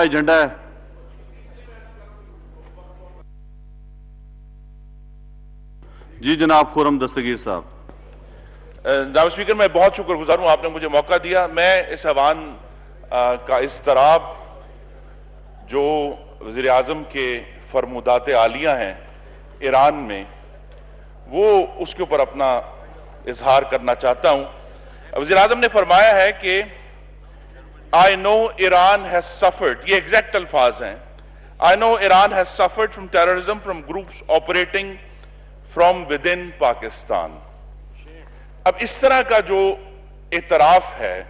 Agenda ہے. جی جناب خرم دستگیر صاحب. جناب اسپیکر میں بہت شکر گزار ہوں آپ نے مجھے موقع دیا. میں اس ایوان کا اضطراب جو وزیر اعظم کے فرمودات عالیہ ہیں ایران میں وہ اس کے اوپر اپنا اظہار کرنا چاہتا ہوں. وزیر اعظم نے فرمایا ہے کہ I know Iran has suffered, یہ ایگزیکٹ الفاظ ہیں, I know Iran has suffered from terrorism from groups operating from within Pakistan. اب اس طرح کا جو اعتراف ہے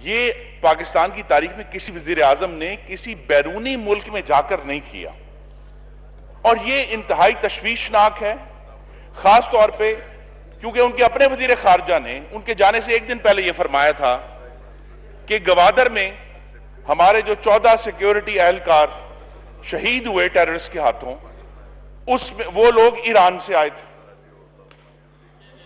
یہ پاکستان کی تاریخ میں کسی وزیر اعظم نے کسی بیرونی ملک میں جا کر نہیں کیا, اور یہ انتہائی تشویشناک ہے, خاص طور پہ کیونکہ ان کے اپنے وزیر خارجہ نے ان کے جانے سے ایک دن پہلے یہ فرمایا تھا کہ گوادر میں ہمارے جو 14 سیکیورٹی اہلکار شہید ہوئے ٹیررسٹ کے ہاتھوں, اس میں وہ لوگ ایران سے آئے تھے.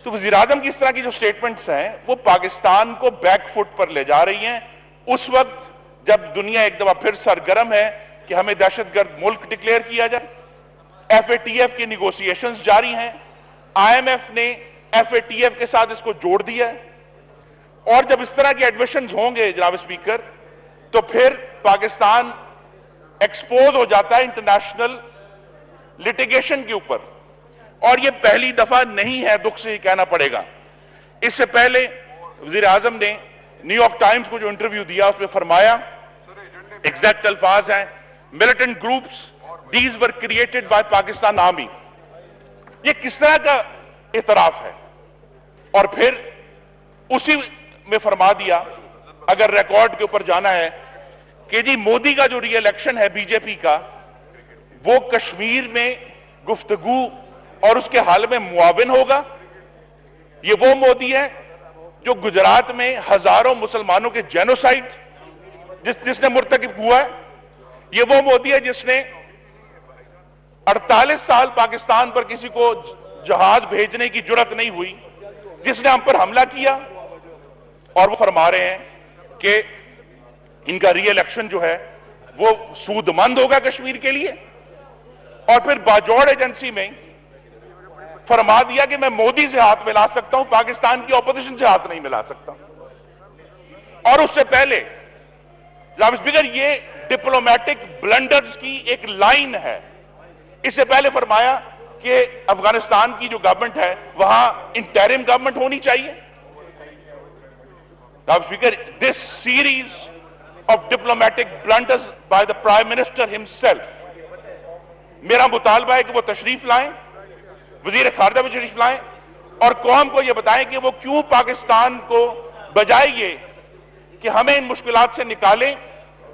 تو وزیر اعظم کی اس طرح کی جو سٹیٹمنٹس ہیں وہ پاکستان کو بیک فٹ پر لے جا رہی ہیں اس وقت جب دنیا ایک دفعہ پھر سرگرم ہے کہ ہمیں دہشت گرد ملک ڈکلیئر کیا جائے. ایف اے ٹی ایف کی نیگوسیشنز جاری ہیں, آئی ایم ایف نے ایف اے ٹی ایف کے ساتھ اس کو جوڑ دیا ہے, اور جب اس طرح کے ایڈمیشنز ہوں گے جناب اسپیکر تو پھر پاکستان ایکسپوز ہو جاتا ہے انٹرنیشنل لٹیگیشن کے اوپر, اور یہ پہلی دفعہ نہیں ہے, دکھ سے ہی کہنا پڑے گا. اس سے پہلے وزیر اعظم نے نیو یارک ٹائمز کو جو انٹرویو دیا اس میں فرمایا, ایگزیکٹ الفاظ ہیں, militant groups these were created by Pakistan Army. یہ کس طرح کا اعتراف ہے؟ اور پھر اسی میں فرما دیا, اگر ریکارڈ کے اوپر جانا ہے, کہ جی مودی کا جو ری الیکشن ہے بی جے پی کا وہ کشمیر میں گفتگو اور اس کے حل میں معاون ہوگا. یہ وہ مودی ہے جو گجرات میں ہزاروں مسلمانوں کے جینوسائیڈ جس نے مرتکب ہوا ہے. یہ وہ مودی ہے جس نے 48 سال پاکستان پر کسی کو جہاز بھیجنے کی جرت نہیں ہوئی, جس نے ہم پر حملہ کیا, اور وہ فرما رہے ہیں کہ ان کا ری الیکشن جو ہے وہ سود مند ہوگا کشمیر کے لیے. اور پھر باجوڑ ایجنسی میں فرما دیا کہ میں مودی سے ہاتھ ملا سکتا ہوں, پاکستان کی اپوزیشن سے ہاتھ نہیں ملا سکتا. اور اس سے پہلے جناب اسپیکر یہ ڈپلومیٹک بلنڈرز کی ایک لائن ہے. اس سے پہلے فرمایا کہ افغانستان کی جو گورنمنٹ ہے وہاں انٹرم گورنمنٹ ہونی چاہیے. جناب speaker this series of diplomatic blunders by the Prime Minister himself, میرا مطالبہ ہے کہ وہ تشریف لائیں, وزیر خارجہ بھی تشریف لائیں, اور قوم کو یہ بتائیں کہ وہ کیوں پاکستان کو بجائے یہ کہ ہمیں ان مشکلات سے نکالیں,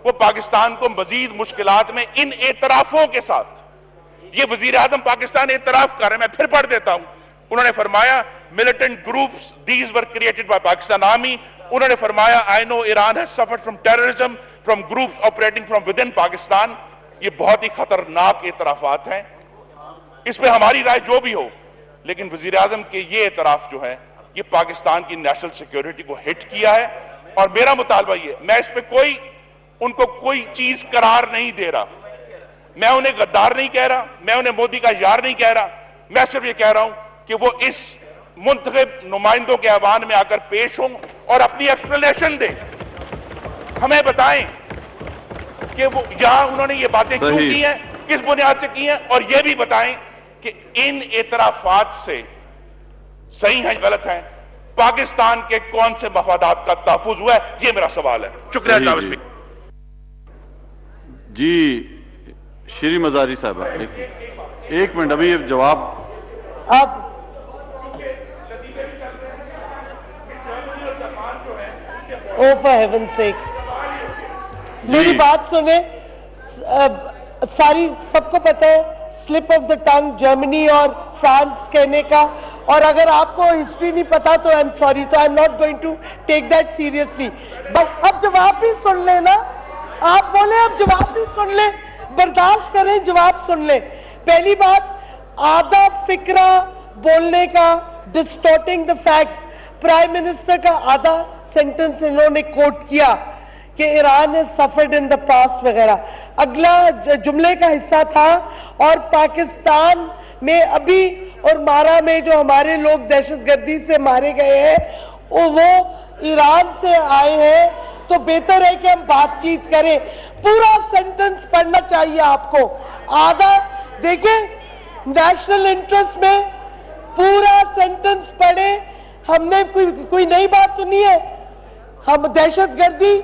وہ پاکستان کو مزید مشکلات میں ان اعترافوں کے ساتھ. یہ وزیر اعظم پاکستان اعتراف کر رہے ہیں, میں پھر پڑھ دیتا ہوں. انہوں نے فرمایا militant groups these were created by Pakistan Army. انہوں نے فرمایا I know Iran has suffered from terrorism from groups operating from within Pakistan. یہ بہت ہی خطرناک اعترافات ہیں, اس پہ ہماری رائے جو بھی ہو, لیکن وزیر اعظم کے یہ اعتراف جو ہے یہ پاکستان کی نیشنل سیکیورٹی کو ہٹ کیا ہے. اور میرا مطالبہ یہ, میں اس پہ ان کو کوئی چیز قرار نہیں دے رہا, میں انہیں غدار نہیں کہہ رہا, میں انہیں مودی کا یار نہیں کہہ رہا, میں صرف یہ کہہ رہا ہوں کہ وہ اس منتخب نمائندوں کے ایوان میں آ کر پیش ہوں اور اپنی ایکسپلینیشن دیں, ہمیں بتائیں کہ وہ یہاں انہوں نے یہ باتیں کیوں کی ہیں, کس بنیاد سے کی ہیں, اور یہ بھی بتائیں کہ ان اعترافات سے صحیح ہیں غلط ہیں, پاکستان کے کون سے مفادات کا تحفظ ہوا ہے, یہ میرا سوال ہے. شکریہ جناب اسپیکر. جی شری مزاری صاحب ایک منٹ, ابھی جواب آپ Oh for heaven's sakes, میری بات سنیں, ساری سب کو پتہ ہے سلپ آف دا ٹنگ جرمنی اور فرانس کہنے کا, اور اگر آپ کو ہسٹری نہیں پتا تو I'm sorry, تو I'm not going to take that seriously. But اب جواب بھی سن لیں نا, آپ بولیں اب جواب بھی سن لیں, برداشت کریں, جواب سن لیں. پہلی بات, آدھا فکرہ بولنے کا, distorting the facts, prime minister کا آدھا سینٹنس انہوں نے کوٹ کیا کہ Iran has suffered in the past وغیرہ. اگلا جملے کا حصہ تھا اور پاکستان میں ابھی اور مارا میں جو ہمارے لوگ دہشت گردی سے مارے گئے ہیں وہ ایران سے آئے ہیں, تو بہتر ہے کہ ہم بات چیت کریں. پورا سینٹنس پڑھنا چاہیے آپ کو, آدھا دیکھیں نیشنل انٹرسٹ میں پورا سینٹنس پڑھیں. ہم نے کوئی نئی بات تو نہیں ہے. ہم دہشت گردی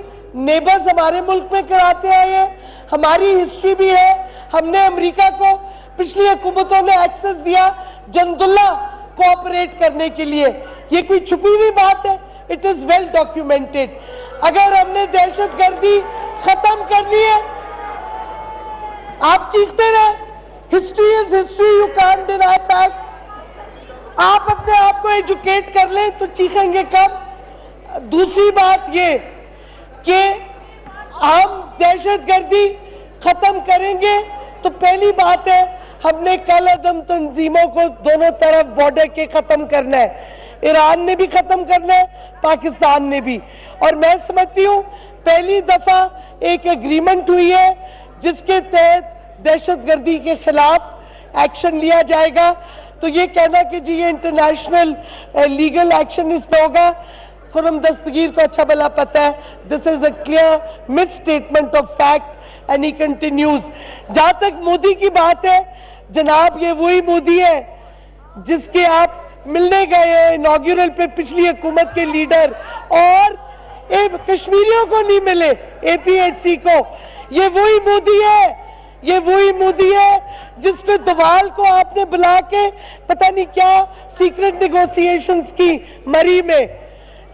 نیبرز ہمارے ملک میں کراتے آئے ہیں, ہماری ہسٹری بھی ہے. ہم نے امریکہ کو پچھلی حکومتوں نے ایکسس دیا جند اللہ کوآپریٹ کرنے کے لیے. یہ کوئی چھپی ہوئی بات ہے, اٹ از ویل ڈاکیومنٹڈ. اگر ہم نے دہشت گردی ختم کرنی ہے, آپ چیختے رہے, history is history, you can't deny facts. آپ اپنے آپ کو ایجوکیٹ کر لیں تو چیخیں گے کم. دوسری بات یہ کہ ہم دہشت گردی ختم کریں گے تو پہلی بات ہے ہم نے کل عدم تنظیموں کو دونوں طرف بارڈر کے ختم کرنا ہے. ایران نے بھی ختم کرنا ہے, پاکستان نے بھی. اور میں سمجھتی ہوں پہلی دفعہ ایک ایگریمنٹ ہوئی ہے جس کے تحت دہشت گردی کے خلاف ایکشن لیا جائے گا. تو یہ کہنا کہ جی یہ انٹرنیشنل لیگل ایکشن اس پہ ہوگا, خرم دستگیر کو اچھا بھلا پتا ہے. This is a clear misstatement of fact. And he continues. جہاں تک مودی کی بات ہے, جناب یہ وہی مودی ہے جس کے آپ ملنے گئے ہیں انوگرل پہ پچھلی حکومت کے لیڈر, اور کشمیریوں کو نہیں ملے, اے پی ایچ سی کو. یہ وہی مودی ہے, یہ وہی مودی ہے جس کو دوال کو آپ نے بلا کے پتہ نہیں کیا سیکرٹ نیگوسیشنز کی مری میں,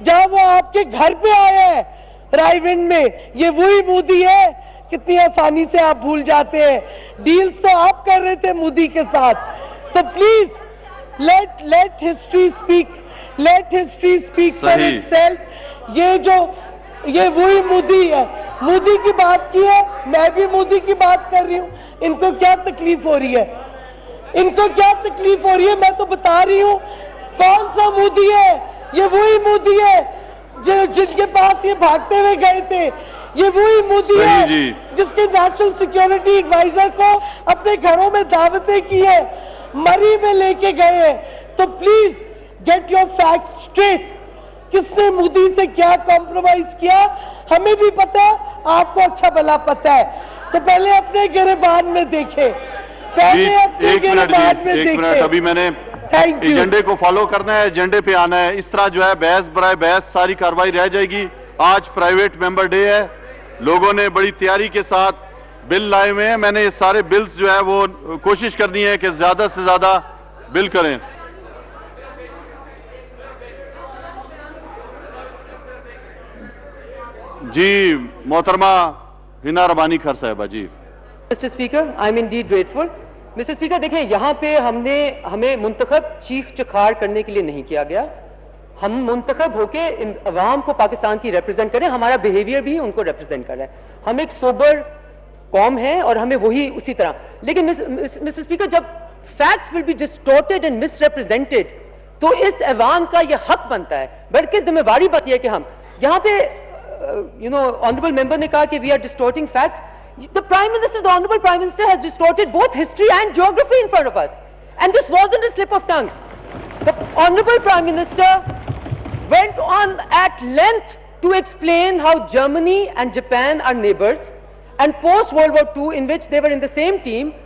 جہاں وہ آپ کے گھر پہ آیا ہے رائے ونڈ میں. یہ وہی مودی ہے. کتنی آسانی سے آپ بھول جاتے ہیں, ڈیلز تو آپ کر رہے تھے مودی کے ساتھ. تو please let history speak, let history speak for itself. یہ وہی مودی ہے. مودی کی بات کی ہے, میں بھی مودی کی بات کر رہی ہوں. ان کو کیا تکلیف ہو رہی ہے, ان کو کیا تکلیف ہو رہی ہے, میں تو بتا رہی ہوں کون سا مودی ہے. یہ وہی مودی ہے جن کے پاس یہ بھاگتے ہوئے گئے تھے. یہ وہی مودی ہے جس کے نیشنل سیکیورٹی ایڈوائزر کو اپنے گھروں میں دعوتیں کی ہیں, مری میں لے کے گئے ہیں. تو please get your facts straight. کس نے مودی سے کیا کمپرومائز کیا ہمیں بھی پتا ہے, آپ کو اچھا بھلا پتا ہے. تو پہلے اپنے گریبان میں دیکھیں, پہلے اپنے گریبان میں دیکھیں. ابھی میں نے ایجنڈے کو فالو کرنا ہے, ایجنڈے پہ آنا ہے. اس طرح جو ہے بحث برائے بحث ساری کاروائی رہ جائے گی. آج پرائیویٹ ممبر ڈے ہے, لوگوں نے بڑی تیاری کے ساتھ بل لائے ہوئے ہیں. میں نے یہ سارے بلز جو ہے وہ کوشش کرنی ہے کہ زیادہ سے زیادہ بل کریں. جی محترمہ ہنا ربانی کھر صاحبہ. جی Mr. Speaker, I am indeed grateful. Mr. Speaker, دیکھیں یہاں پہ ہمیں منتخب چیخ چکھاڑ کرنے کے لیے نہیں کیا گیا. ہم منتخب ہو کے عوام کو پاکستان کی ریپرزینٹ کریں, ہمارا بیہیویئر بھی ان کو ریپرزینٹ کر رہا ہے. ہم ایک سوبر قوم ہیں اور ہمیں وہی اسی طرح. لیکن مسٹر اسپیکر, جب facts will be distorted and misrepresented تو اس ایوان کا یہ حق بنتا ہے, بلکہ ذمہ داری بنتی ہے کہ ہم یہاں پہ آنریبل ممبر نے کہا کہ we are distorting facts. The Prime Minister, the Honorable Prime Minister has distorted both history and geography in front of us. And this wasn't a slip of tongue. The Honorable Prime Minister went on at length to explain how Germany and Japan are neighbors, and post World War II, in which they were in the same team.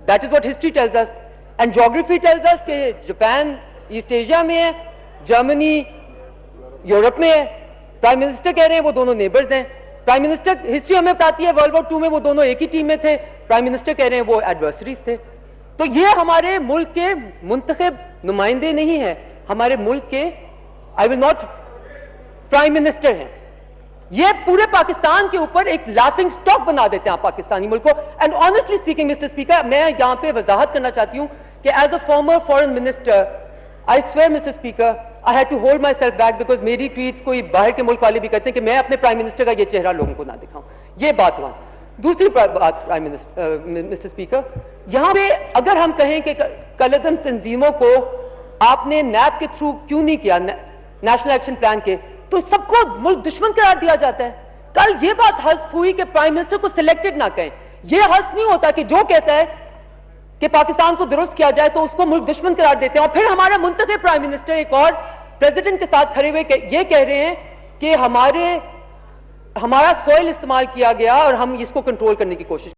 That is what history tells us. And geography tells us that Japan East Asia mein hai, Germany Europe mein hai. Prime Minister کہہ رہے ہیں وہ دونوں neighbours ہیں. Prime minister history ہمیں بتاتی ہے world war 2 میں وہ دونوں ایک ہی ٹیم میں تھے. پرائم منسٹر کہہ رہے ہیں وہ ایڈورسریز تھے. تو یہ ہمارے ملک کے منتخب نمائندے نہیں ہیں, ہمارے ملک کے آئی ول ناٹ پرائم منسٹر ہیں. یہ پورے پاکستان کے اوپر ایک لافنگ سٹاک بنا دیتے ہیں پاکستانی ملک کو. And honestly speaking mister speaker, میں یہاں پہ وضاحت کرنا چاہتی ہوں کہ as a former foreign minister I swear, Mr. Speaker, I had to hold myself back because میری ٹویٹس کوئی باہر کے ملک والے بھی کرتے ہیں کہ میں اپنے پرائم منسٹر کا یہ چہرہ لوگوں کو نہ دکھاؤں. یہ بات وہاں. دوسری بات پرائم منسٹر مسٹر اسپیکر, یہاں پہ اگر ہم کہیں کہ کلعدم تنظیموں کو آپ نے نیب کے تھرو کیوں نہیں کیا, نیشنل ایکشن پلان کے, تو سب کو ملک دشمن قرار دیا جاتا ہے. کل یہ بات حذف ہوئی کہ پرائم منسٹر کو سلیکٹڈ نہ کہیں. یہ حذف نہیں ہوتا کہ جو کہتا ہے کہ پاکستان کو درست کیا جائے تو اس کو ملک دشمن قرار دیتے ہیں, اور پھر ہمارا منتخب پرائم منسٹر ایک اور پریزیڈنٹ کے ساتھ کھڑے ہوئے یہ کہہ رہے ہیں کہ ہمارا سوئل استعمال کیا گیا اور ہم اس کو کنٹرول کرنے کی کوشش